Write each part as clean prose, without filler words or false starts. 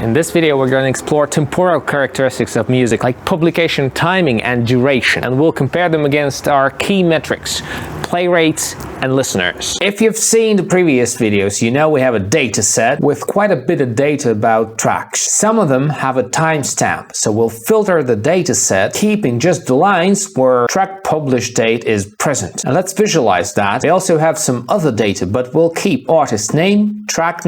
In this video, we're going to explore temporal characteristics of music, like publication timing and duration, and we'll compare them against our key metrics, play rates and listeners. If you've seen the previous videos, you know we have a data set with quite a bit of data about tracks. Some of them have a timestamp, so we'll filter the data set, keeping just the lines where track publish date is present. And let's visualize that. We also have some other data, but we'll keep artist name, track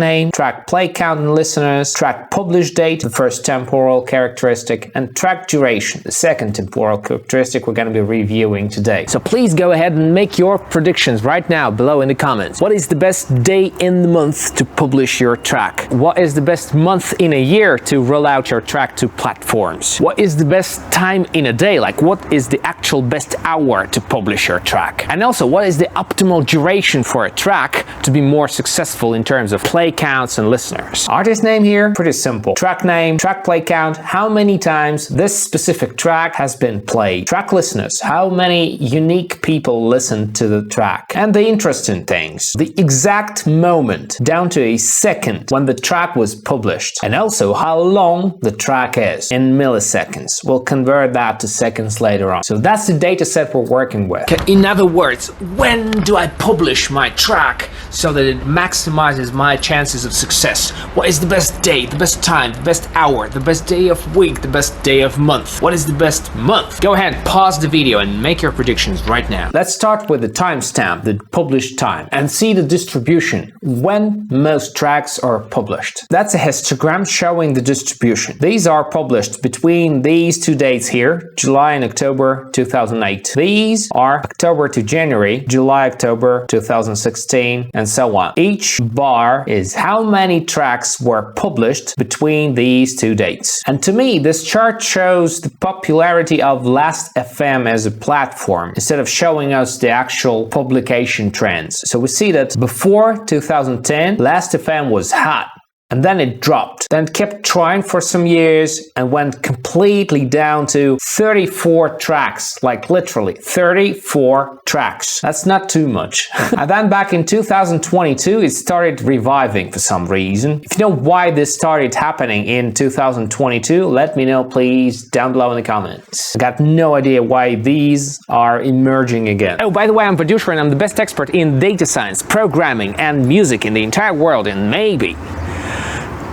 play count and listeners, track publish date, the first temporal characteristic, and track duration, the second temporal characteristic we're going to be reviewing today. So please go ahead and make your predictions right now below in the comments. What is the best day in the month to publish your track? What is the best month in a year to roll out your track to platforms? What is the best time in a day? Like, what is the actual best hour to publish your track? And also, what is the optimal duration for a track to be more successful in terms of play counts and listeners? Artist name here, pretty simple. Track name, track play count, how many times this specific track has been played. Track listeners, how many unique people listen to the track. And the interesting things, the exact moment down to a second when the track was published, and also how long the track is in milliseconds. We'll convert that to seconds later on. So that's the data set we're working with. In other words, when do I publish my track so that it maximizes my chances of success? What is the best day, the best time, the best hour, the best day of week, the best day of month? What is the best month? Go ahead, pause the video and make your predictions right now. Let's start with the timestamp, the published time, and see the distribution when most tracks are published. That's a histogram showing the distribution. These are published between these two dates here, July and October 2008. These are October to January, July, October 2016, and so on. Each bar is how many tracks were published between these two dates. And to me, this chart shows the popularity of Last.fm as a platform, instead of showing us the actual publication trends. So we see that before 2010, Last.fm was hot. And then it dropped, then kept trying for some years and went completely down to 34 tracks, like literally 34 tracks. That's not too much. And then back in 2022, it started reviving for some reason. If you know why this started happening in 2022, let me know please down below in the comments. I got no idea why these are emerging again. Oh, by the way, I'm Vadusha and I'm the best expert in data science, programming and music in the entire world, and maybe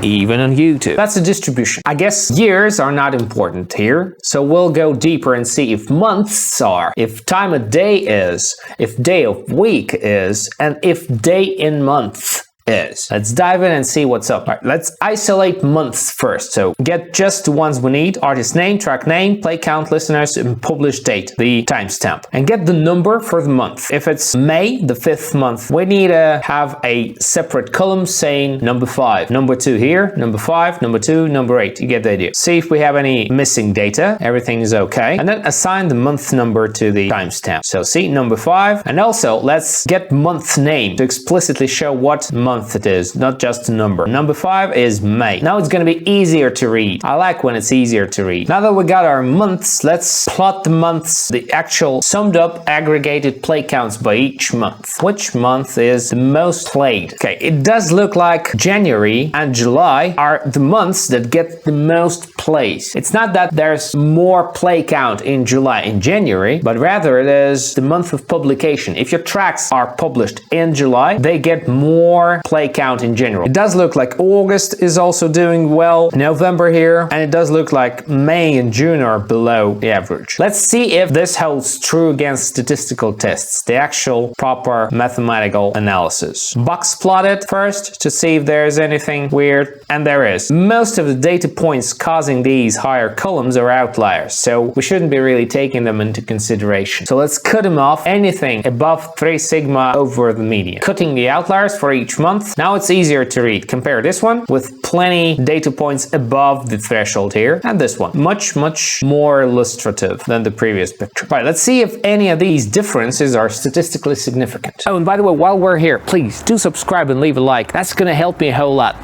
even on YouTube. That's the distribution. I guess years are not important here, so we'll go deeper and see if months are, if time of day is, if day of week is, and if day in month is. Let's dive in and see what's up. All right, let's isolate months first. So get just the ones we need: artist name, track name, play count, listeners, and publish date, the timestamp. And get the number for the month. If it's May, the 5th month, we need to have a separate column saying number 5. Number 2 here, number 5, number 2, number 8. You get the idea. See if we have any missing data. Everything is okay. And then assign the month number to the timestamp. So see number 5. And also let's get month name to explicitly show what month it is, not just a number. Number 5 is May. Now it's going to be easier to read. I like when it's easier to read. Now that we got our months, let's plot the months, the actual summed up aggregated play counts by each month. Which month is the most played? Okay, it does look like January and July are the months that get the most plays. It's not that there's more play count in July and January, but rather it is the month of publication. If your tracks are published in July, they get more play count in general. It does look like August is also doing well, November here, and it does look like May and June are below the average. Let's see if this holds true against statistical tests, the actual proper mathematical analysis. Box plot it first to see if there's anything weird, and there is. Most of the data points causing these higher columns are outliers, so we shouldn't be really taking them into consideration. So let's cut them off, anything above 3 sigma over the median. Cutting the outliers for each month. Now it's easier to read. Compare this one with plenty data points above the threshold here, and this one. Much more illustrative than the previous picture. Right, let's see if any of these differences are statistically significant. Oh, and by the way, while we're here, please do subscribe and leave a like. That's gonna help me a whole lot.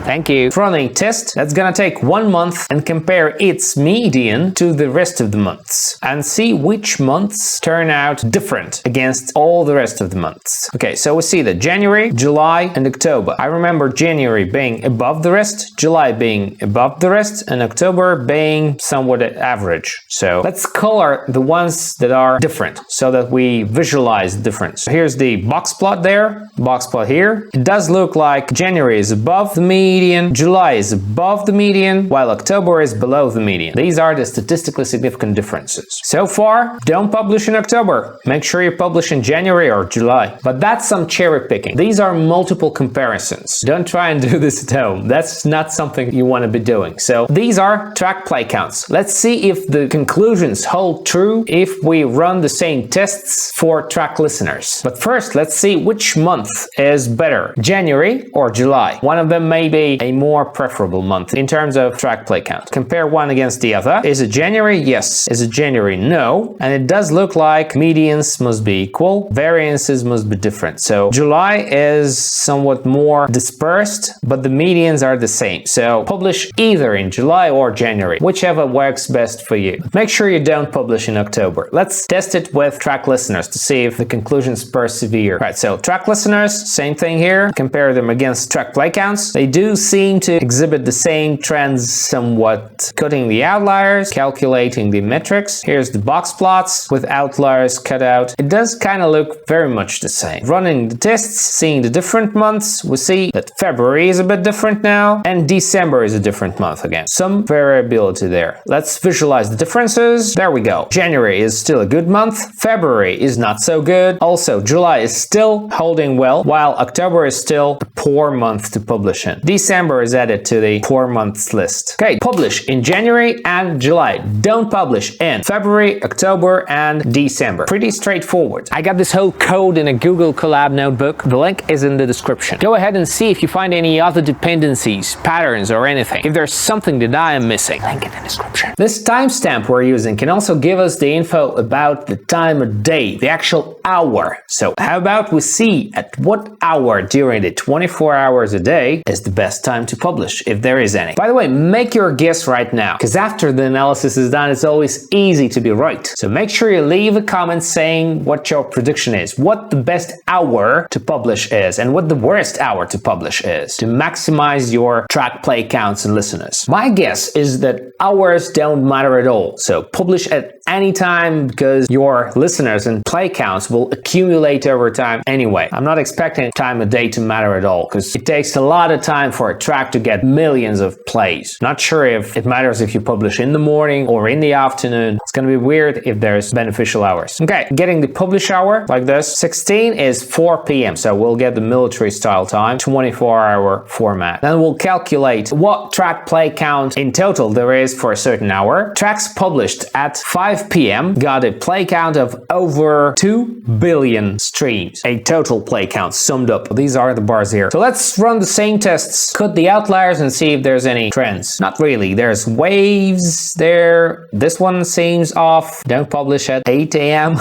Thank you. Running test that's gonna take 1 month and compare its median to the rest of the months and see which months turn out different against all the rest of the months. Okay, so we see that January, July, and October. I remember January being above the rest, July being above the rest, and October being somewhat average. So let's color the ones that are different so that we visualize the difference. Here's the box plot there, box plot here. It does look like January is above the median, July is above the median, while October is below the median. These are the statistically significant differences. So far, don't publish in October. Make sure you publish in January or July. But that's some cherry picking. These are multiple comparisons. Don't try and do this at home. That's not something you want to be doing. So these are track play counts. Let's see if the conclusions hold true if we run the same tests for track listeners. But first, let's see which month is better, January or July. One of them may be a more preferable month in terms of track play count. Compare one against the other. Is it January? Yes. Is it January? No. And it does look like medians must be equal, variances must be different. So July is somewhat more dispersed, but the medians are the same. So publish either in July or January, whichever works best for you. Make sure you don't publish in October. Let's test it with track listeners to see if the conclusions persevere. Right, so track listeners, same thing here. Compare them against track play counts. They do seem to exhibit the same trends somewhat. Cutting the outliers, calculating the metrics. Here's the box plots with outliers cut out. It does kind of look very much the same. Running the tests, seeing the different months, we see that February is a bit different now, and December is a different month again. Some variability there. Let's visualize the differences. There we go. January is still a good month. February is not so good. Also, July is still holding well, while October is still a poor month to publish in. December is added to the poor months list. Okay, publish in January and July. Don't publish in February, October, and December. Pretty straightforward. I got this whole code in a Google Colab notebook. The link is in the description. Go ahead and see if you find any other dependencies, patterns, or anything. If there's something that I am missing, link in the description. This timestamp we're using can also give us the info about the time of day, the actual hour. So how about we see at what hour during the 24 hours a day is the best time to publish, if there is any. By the way, make your guess right now, because after the analysis is done, it's always easy to be right. So make sure you leave a comment saying what your prediction is, what the best hour to publish is, and what the worst hour to publish is, to maximize your track play counts and listeners. My guess is that hours don't matter at all. So publish at any time because your listeners and play counts will accumulate over time anyway. I'm not expecting time of day to matter at all because it takes a lot of time for a track to get millions of plays. Not sure if it matters if you publish in the morning or in the afternoon. It's gonna be weird if there's beneficial hours. Okay, getting the publish hour like this. 16 is 4 p.m. So we'll get the military style time, 24-hour format. Then we'll calculate what track play count in total there is for a certain hour. Tracks published at 5 p.m. got a play count of over 2 billion streams. A total play count summed up. These are the bars here. So let's run the same tests, cut the outliers and see if there's any trends. Not really. There's waves there. This one seems off. Don't publish at 8 a.m.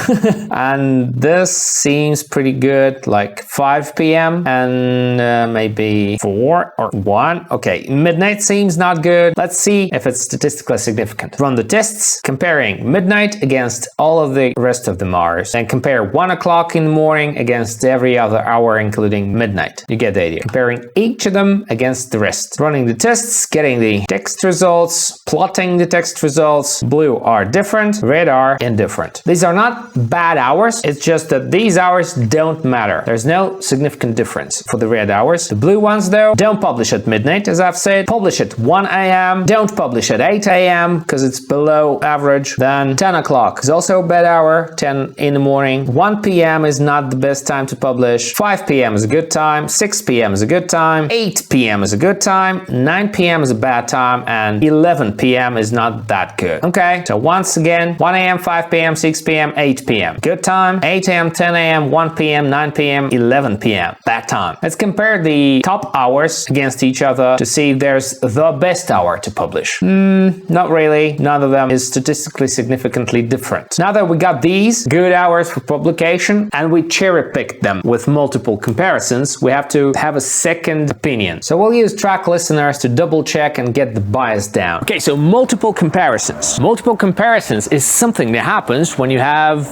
And this seems pretty good, like 5 p.m. and maybe 4 or 1. Okay, midnight seems not good. Let's see if it's statistically significant. Run the tests, comparing midnight against all of the rest of the hours, and compare 1 o'clock in the morning against every other hour, including midnight. You get the idea. Comparing each of them against the rest. Running the tests, getting the text results, plotting the text results. Blue are different, red are indifferent. These are not bad hours, it's just that these hours don't matter. There's no significant difference for the red hours. The blue ones, though, don't publish at midnight, as I've said. Publish at 1 a.m. Don't publish at 8 a.m. because it's below average. Then 10 o'clock is also a bad hour, 10 in the morning. 1 p.m. is not the best time to publish. 5 p.m. is a good time. 6 p.m. is a good time. 8 p.m. is a good time. 9 p.m. is a bad time. And 11 p.m. is not that good. Okay, so once again, 1 a.m., 5 p.m., 6 p.m., 8 p.m. Good time. 8 a.m., 10 a.m., 1 p.m., 9 p.m., 11 p.m. Bad time. Let's compare the top hours against each other to see if there's the best hour to publish. Not really. None of them is statistically significant significantly different. Now that we got these good hours for publication and we cherry-picked them with multiple comparisons, we have to have a second opinion. So we'll use track listeners to double check and get the bias down. Okay, so multiple comparisons. Multiple comparisons is something that happens when you have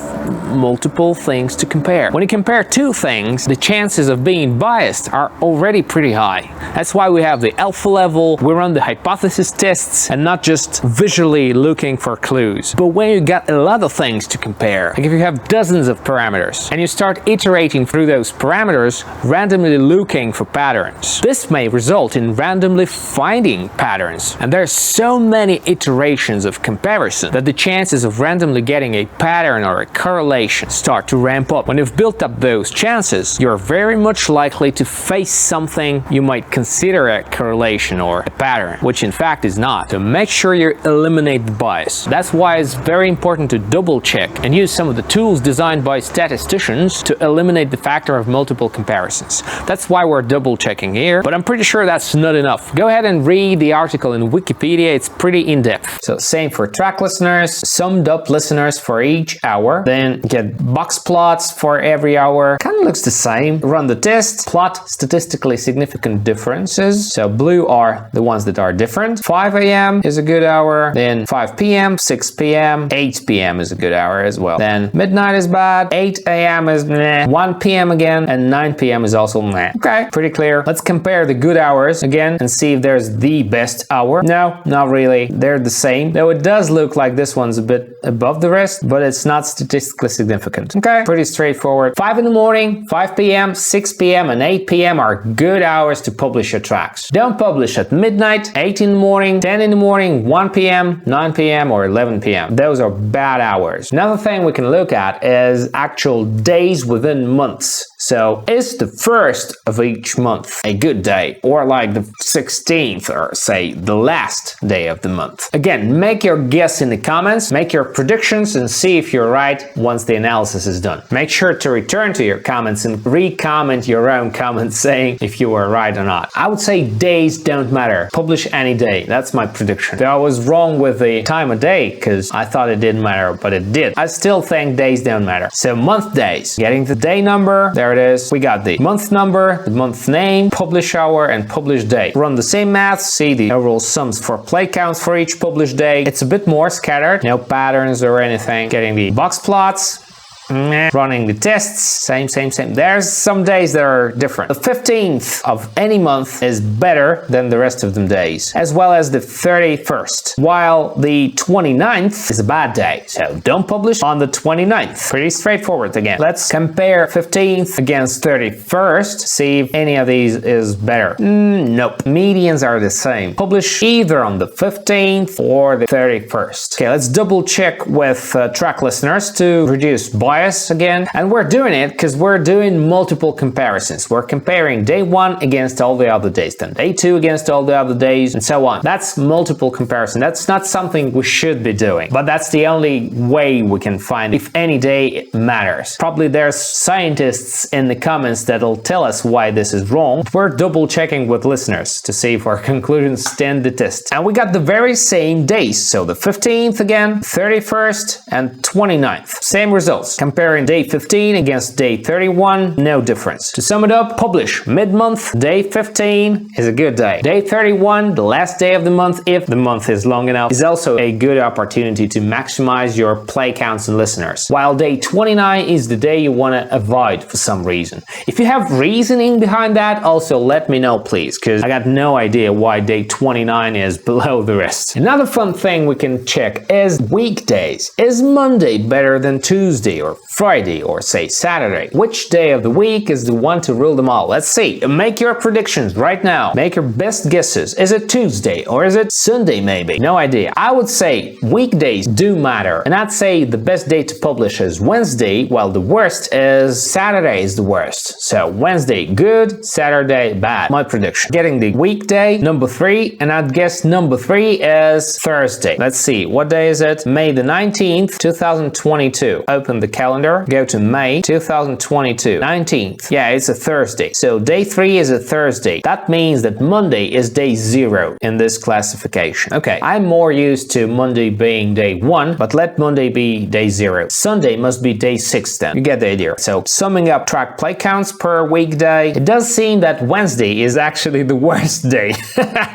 multiple things to compare. When you compare two things, the chances of being biased are already pretty high. That's why we have the alpha level, we run the hypothesis tests and not just visually looking for clues. But when you got a lot of things to compare, like if you have dozens of parameters and you start iterating through those parameters, randomly looking for patterns, this may result in randomly finding patterns. And there's so many iterations of comparison that the chances of randomly getting a pattern or a correlation start to ramp up. When you've built up those chances, you're very much likely to face something you might consider a correlation or a pattern, which in fact is not. So make sure you eliminate the bias. That's why it's very important to double check and use some of the tools designed by statisticians to eliminate the factor of multiple comparisons. That's why we're double checking here, but I'm pretty sure that's not enough. Go ahead and read the article in Wikipedia, it's pretty in-depth. So same for track listeners, summed up listeners for each hour, then get box plots for every hour. Kind of looks the same. Run the test, plot statistically significant differences. So blue are the ones that are different. 5 a.m. is a good hour, then 5 p.m., 6 p.m., 8 p.m. is a good hour as well. Then midnight is bad, 8 a.m. is meh, 1 p.m. again, and 9 p.m. is also meh. Okay, pretty clear. Let's compare the good hours again and see if there's the best hour. No, not really. They're the same. Though it does look like this one's a bit above the rest, but it's not statistically significant. Okay, pretty straightforward. 5 in the morning, 5 p.m., 6 p.m., and 8 p.m. are good hours to publish your tracks. Don't publish at midnight, 8 in the morning, 10 in the morning, 1 p.m., 9 p.m., or 11 p.m. Those are bad hours. Another thing we can look at is actual days within months. So is the first of each month a good day, or like the 16th, or say the last day of the month? Again, make your guess in the comments, make your predictions, and see if you're right once the analysis is done. Make sure to return to your comments and re-comment your own comments saying if you were right or not. I would say days don't matter. Publish any day. That's my prediction. Though I was wrong with the time of day because I thought it didn't matter, but it did. I still think days don't matter. So month days. Getting the day number, there it is. We got the month number, the month name, publish hour, and publish day. Run the same math, see the overall sums for play counts for each published day. It's a bit more scattered, no patterns or anything. Getting the box plots, running the tests, same. There's some days that are different. The 15th of any month is better than the rest of them days, as well as the 31st, while the 29th is a bad day, so don't publish on the 29th. Pretty straightforward again. Let's compare 15th against 31st, see if any of these is better. Nope. Medians are the same. Publish either on the 15th or the 31st. Okay, let's double check with track listeners to reduce bias again, and we're doing it because we're doing multiple comparisons. We're comparing day 1 against all the other days, then day 2 against all the other days, and so on. That's multiple comparison. That's not something we should be doing, but that's the only way we can find if any day matters. Probably there's scientists in the comments that'll tell us why this is wrong. We're double checking with listeners to see if our conclusions stand the test. And we got the very same days, so the 15th again, 31st, and 29th. Same results. Comparing day 15 against day 31, no difference. To sum it up, publish mid-month, day 15 is a good day. Day 31, the last day of the month, if the month is long enough, is also a good opportunity to maximize your play counts and listeners. While day 29 is the day you want to avoid for some reason. If you have reasoning behind that, also let me know please, because I got no idea why day 29 is below the rest. Another fun thing we can check is weekdays. Is Monday better than Tuesday or Friday or say Saturday? Which day of the week is the one to rule them all? Let's see. Make your predictions right now. Make your best guesses. Is it Tuesday or is it Sunday maybe? No idea. I would say weekdays do matter, and I'd say the best day to publish is Wednesday, while the worst is Saturday is the worst. So Wednesday good, Saturday bad. My prediction. Getting the weekday number 3, and I'd guess number 3 is Thursday. Let's see. What day is it? May the 19th, 2022. Open the calendar calendar, go to May 2022, 19th. Yeah, it's a Thursday. So day 3 is a Thursday. That means that Monday is day 0 in this classification. Okay, I'm more used to Monday being day 1, but let Monday be day 0. Sunday must be day 6 then. You get the idea. So summing up track play counts per weekday, it does seem that Wednesday is actually the worst day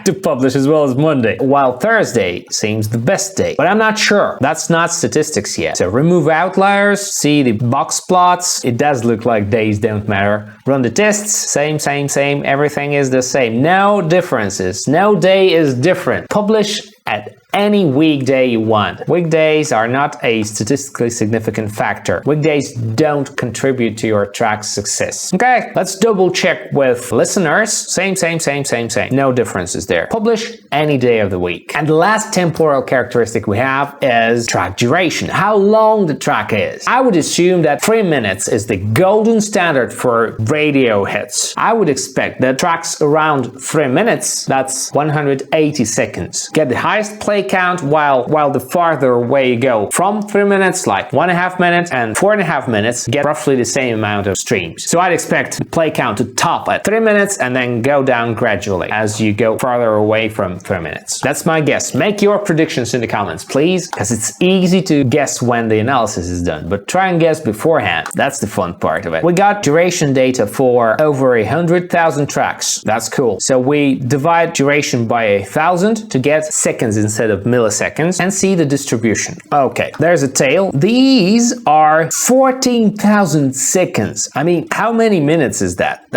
to publish as well as Monday, while Thursday seems the best day. But I'm not sure. That's not statistics yet. So remove outliers, see the box plots. It does look like days don't matter. Run the tests, same. Everything is the same. No differences. No day is different. Publish at any weekday you want. Weekdays are not a statistically significant factor. Weekdays don't contribute to your track's success. Okay, let's double check with listeners. Same. No differences there. Publish any day of the week. And the last temporal characteristic we have is track duration. How long the track is. I would assume that 3 minutes is the golden standard for radio hits. I would expect that tracks around 3 minutes, that's 180 seconds, get the highest play count, while the farther away you go from 3 minutes, like 1.5 minutes and 4.5 minutes, get roughly the same amount of streams. So I'd expect the play count to top at 3 minutes and then go down gradually as you go farther away from 3 minutes. That's my guess. Make your predictions in the comments, please, because it's easy to guess when the analysis is done, but try and guess beforehand. That's the fun part of it. We got duration data for over 100,000 tracks. That's cool. So we divide duration by 1,000 to get seconds instead of milliseconds and see the distribution. Okay, there's a tail. These are 14,000 seconds. I mean, how many minutes is that?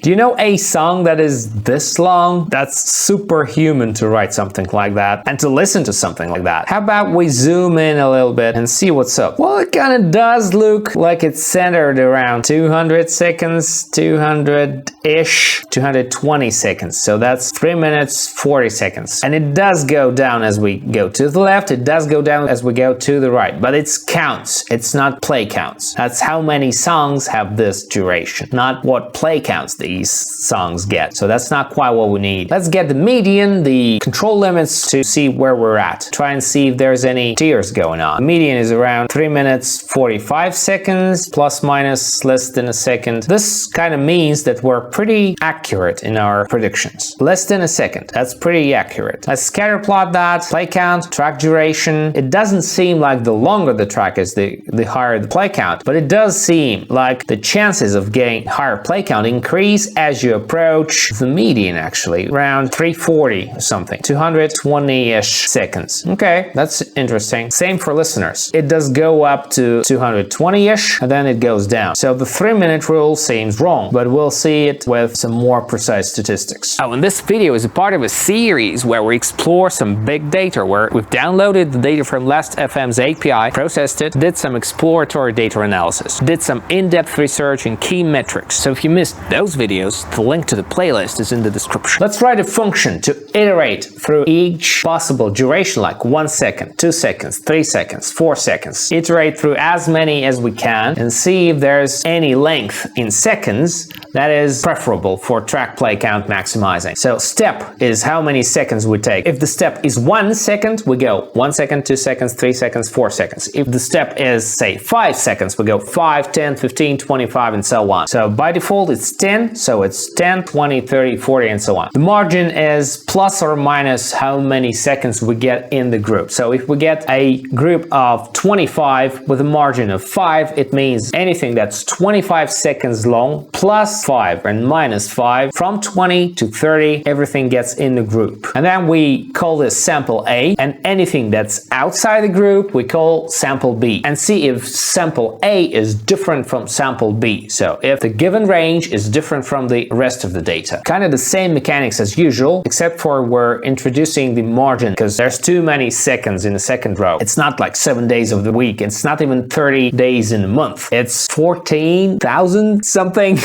Do you know a song that is this long? That's superhuman to write something like that and to listen to something like that. How about we zoom in a little bit and see what's up? Well, it kind of does look like it's centered around 200 seconds, 200-ish, 220 seconds. So that's 3 minutes, 40 seconds. And it does go down as we go to the left. It does go down as we go to the right, but it's counts. It's not play counts. That's how many songs have this duration, not what play counts these songs get. So that's not quite what we need. Let's get the median, the control limits to see where we're at. Try and see if there's any tiers going on. The median is around 3 minutes, 45 seconds, plus minus less than a second. This kind of means that we're pretty accurate in our predictions. Less than a second. That's pretty accurate. Let's scatter plot that. Play count, track duration. It doesn't seem like the longer the track is, the higher the play count, but it does seem like the chances of getting higher play count increase as you approach the median, actually, around 340 or something, 220-ish seconds. Okay, that's interesting. Same for listeners. It does go up to 220-ish, and then it goes down. So the 3-minute rule seems wrong, but we'll see it with some more precise statistics. Oh, and this video is a part of a series where we explore some big data, where we've downloaded the data from Last.fm's API, processed it, did some exploratory data analysis, did some in-depth research in key metrics. So if you missed those videos, the link to the playlist is in the description. Let's write a function to iterate through each possible duration, like 1 second, 2 seconds, 3 seconds, 4 seconds. Iterate through as many as we can and see if there's any length in seconds that is preferable for track play count maximizing. So step is how many seconds we take. If the step is 1 second, we go 1 second, 2 seconds, 3 seconds, 4 seconds. If the step is, say, 5 seconds, we go 5, 10, 15, 25, and so on. So by default, it's 10, so it's 10, 20, 30, 40, and so on. The margin is plus or minus how many seconds we get in the group. So if we get a group of 25 with a margin of 5, it means anything that's 25 seconds long plus 5 and minus 5, from 20 to 30, everything gets in the group. And then we call this sample A, and anything that's outside the group we call sample B, and see if sample A is different from sample B. So if the given range is different from the rest of the data. Kind of the same mechanics as usual, except for we're introducing the margin because there's too many seconds in the second row. It's not like 7 days of the week. It's not even 30 days in a month. It's 14,000 something.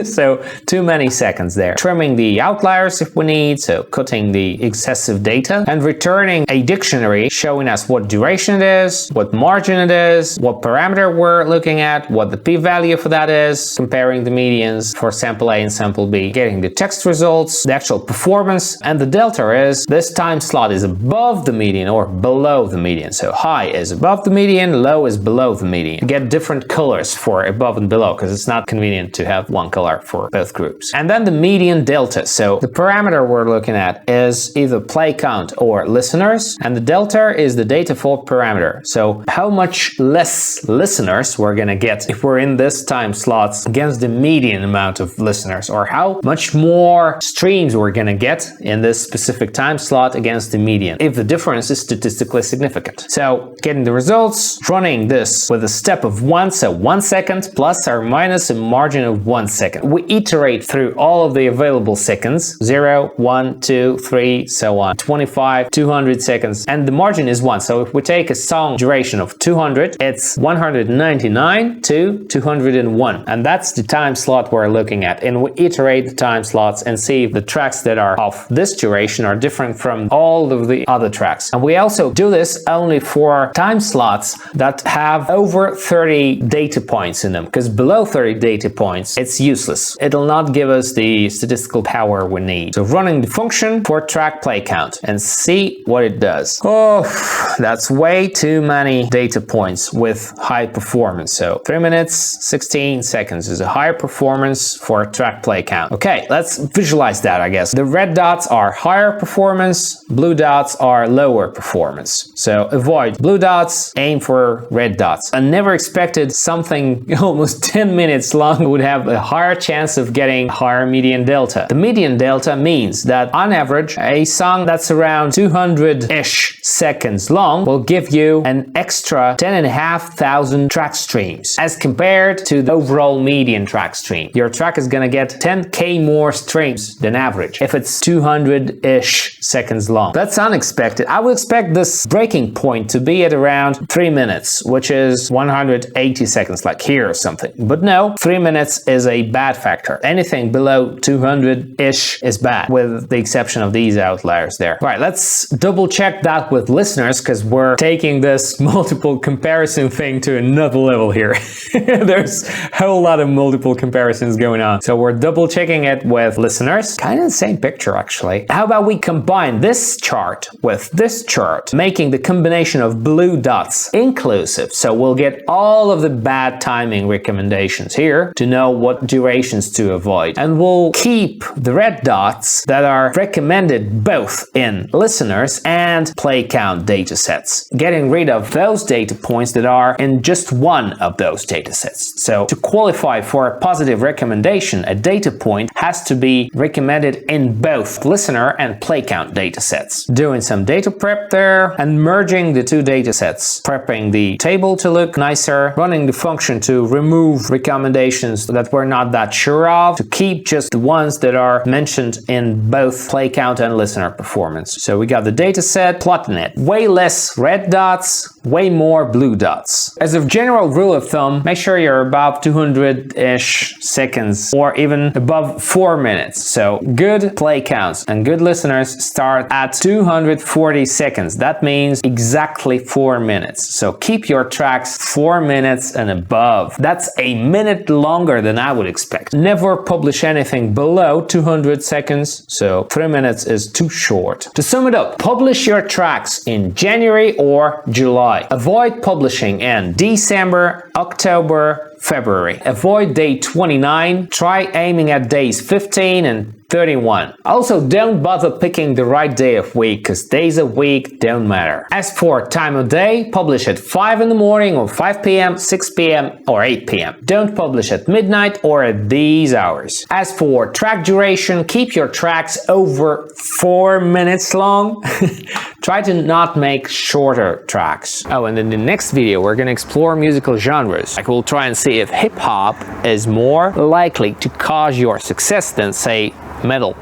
So too many seconds there. Trimming the outliers if we need, so cutting the excessive data and returning a dictionary showing us what duration it is, what margin it is, what parameter we're looking at, what the p-value for that is, comparing the medians for sample A and sample B, getting the text results, the actual performance, and the delta is this time slot is above the median or below the median. So high is above the median, low is below the median. You get different colors for above and below because it's not convenient to have one color for both groups. And then the median delta. So the parameter we're looking at is either play count or listeners, and the delta is the data for parameter. So how much less listeners we're gonna get if we're in this time slots against the median amount of listeners, or how much more streams we're gonna get in this specific time slot against the median if the difference is statistically significant. So getting the results, running this with a step of 1, so 1 second plus or minus a margin of 1 second. We iterate through all of the available seconds, 0, 1, 2, 3, so on, 25, 200 seconds, and the margin is 1. So if we take a song duration of 200, it's 199 to 201, and that's the time slot we're looking at. And we iterate the time slots and see if the tracks that are of this duration are different from all of the other tracks. And we also do this only for time slots that have over 30 data points in them, because below 30 data points, it's useless. It'll not give us the statistical power we need. So running the function for track play count and see what it does. Oh, that's way too many data points with high performance. So 3 minutes, 16 seconds is a higher performance for track play count. Okay, let's visualize that, I guess. The red dots are higher performance, blue dots are lower performance. So avoid blue dots, aim for red dots. I never expected something almost 10 minutes long would have a higher chance of getting higher median delta. The median delta means that on average, a song that's around 200-ish seconds long will give you an extra 10,500 track streams as compared to the overall median track stream. Your track is gonna get 10k more streams than average if it's 200-ish seconds long. That's unexpected. I would expect this breaking point to be at around 3 minutes, which is 180 seconds, like here or something. But no, 3 minutes is a bad factor. Anything below 200-ish is bad, with the exception of these outliers there. Right, let's double check that with listeners, because we're taking this multiple comparison thing to another level here. There's a whole lot of multiple comparisons going on. So we're double checking it with listeners. Kind of the same picture, actually. How about we combine this chart with this chart, making the combination of blue dots inclusive. So we'll get all of the bad timing recommendations here to know what durations to avoid. And we'll keep the red dots that are recommended both in listeners and play count datasets, getting rid of those data points that are in just one of those datasets. So to qualify for a positive recommendation, a data point has to be recommended in both listener and play count datasets. Doing some data prep there and merging the two datasets, prepping the table to look nicer, running the function to remove recommendations that we're not that sure of, to keep just the ones that are mentioned in both play count and listener performance. So we got the dataset, plotting it. Way less red dots, way more blue dots. As a general rule of thumb, make sure you're above 200-ish seconds or even above 4 minutes. So good play counts and good listeners start at 240 seconds. That means exactly 4 minutes. So keep your tracks 4 minutes and above. That's a minute longer than I would expect. Never publish anything below 200 seconds. So 3 minutes is too short. To sum it up, publish your tracks in January or July. Avoid publishing in December, October, February. Avoid day 29. Try aiming at days 15 and 31. Also, don't bother picking the right day of week, because days of week don't matter. As for time of day, publish at 5 in the morning or 5 p.m., 6 p.m. or 8 p.m. Don't publish at midnight or at these hours. As for track duration, keep your tracks over 4 minutes long. Try to not make shorter tracks. Oh, and in the next video, we're going to explore musical genres. Like, we'll try and see if hip-hop is more likely to cause your success than, say, metal.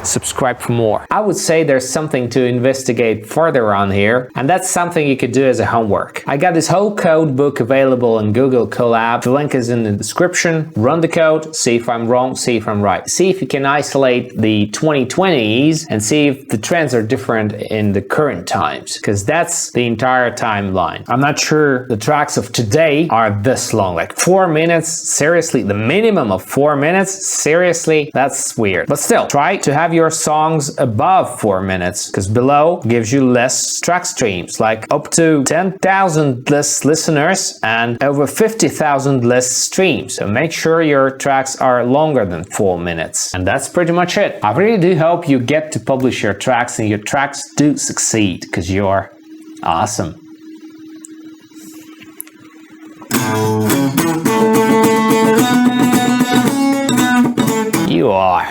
subscribe for more. I would say there's something to investigate further on here, and that's something you could do as a homework. I got this whole code book available in Google Colab. The link is in the description. Run the code, see if I'm wrong, see if I'm right. See if you can isolate the 2020s and see if the trends are different in the current times, because that's the entire timeline. I'm not sure the tracks of today are this long, like 4 minutes. Seriously, the minimum of 4 minutes? Seriously, that's weird. But still, try to have your songs above 4 minutes, because below gives you less track streams, like up to 10,000 less listeners and over 50,000 less streams. So make sure your tracks are longer than 4 minutes. And that's pretty much it. I really do hope you get to publish your tracks and your tracks do succeed, because you're awesome. You are.